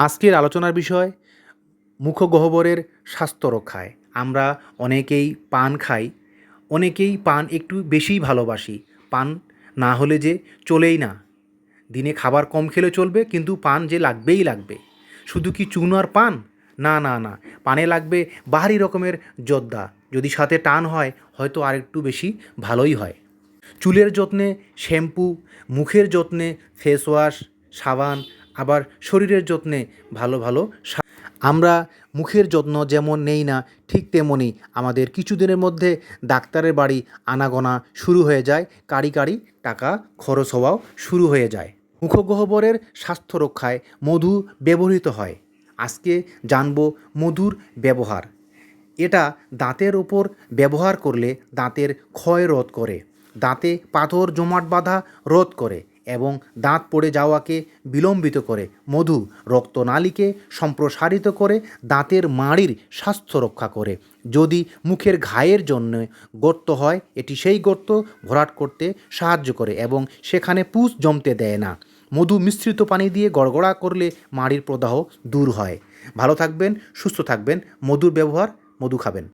আজকের আলোচনার বিষয় মুখগহ্বরের স্বাস্থ্য রক্ষায়। আমরা অনেকেই পান খাই, অনেকেই পান একটু বেশিই ভালোবাসি। পান না হলে যে চলেই না। দিনে খাবার কম খেলে চলবে, কিন্তু পান যে লাগবেই লাগবে। শুধু কি চুন আর পান? না না না, পানে লাগবে বাহারি রকমের জর্দা। যদি সাথে টান হয়, হয়তো আর একটু বেশি ভালোই হয়। চুলের যত্নে শ্যাম্পু, মুখের যত্নে ফেস ওয়াশ, সাবান, আবার শরীরের যত্নে ভালো ভালো আমরা মুখের যত্ন যেমন নেই না, ঠিক তেমনই আমাদের কিছুদিনের মধ্যে ডাক্তারের বাড়ি আনাগোনা শুরু হয়ে যায়, কাঁড়ি কাঁড়ি টাকা খরচ হওয়াও শুরু হয়ে যায়। মুখগহ্বরের স্বাস্থ্য রক্ষায় মধু ব্যবহৃত হয়। আজকে জানব মধুর ব্যবহার। এটা দাঁতের ওপর ব্যবহার করলে দাঁতের ক্ষয় রোধ করে, দাঁতে পাথর জমাট বাঁধা রোধ করে এবং দাঁত পড়ে যাওয়াকে বিলম্বিত করে। মধু রক্তনালীকে সম্প্রসারিত করে দাঁতের মাড়ির স্বাস্থ্য রক্ষা করে। যদি মুখের ঘায়ের জন্য গর্ত হয়, এটি সেই গর্ত ভরাট করতে সাহায্য করে এবং সেখানে পুঁজ জমতে দেয় না। মধু মিশ্রিত পানি দিয়ে গড়গড়া করলে মাড়ির প্রদাহ দূর হয়। ভালো থাকবেন, সুস্থ থাকবেন। মধুর ব্যবহার, মধু খাবেন।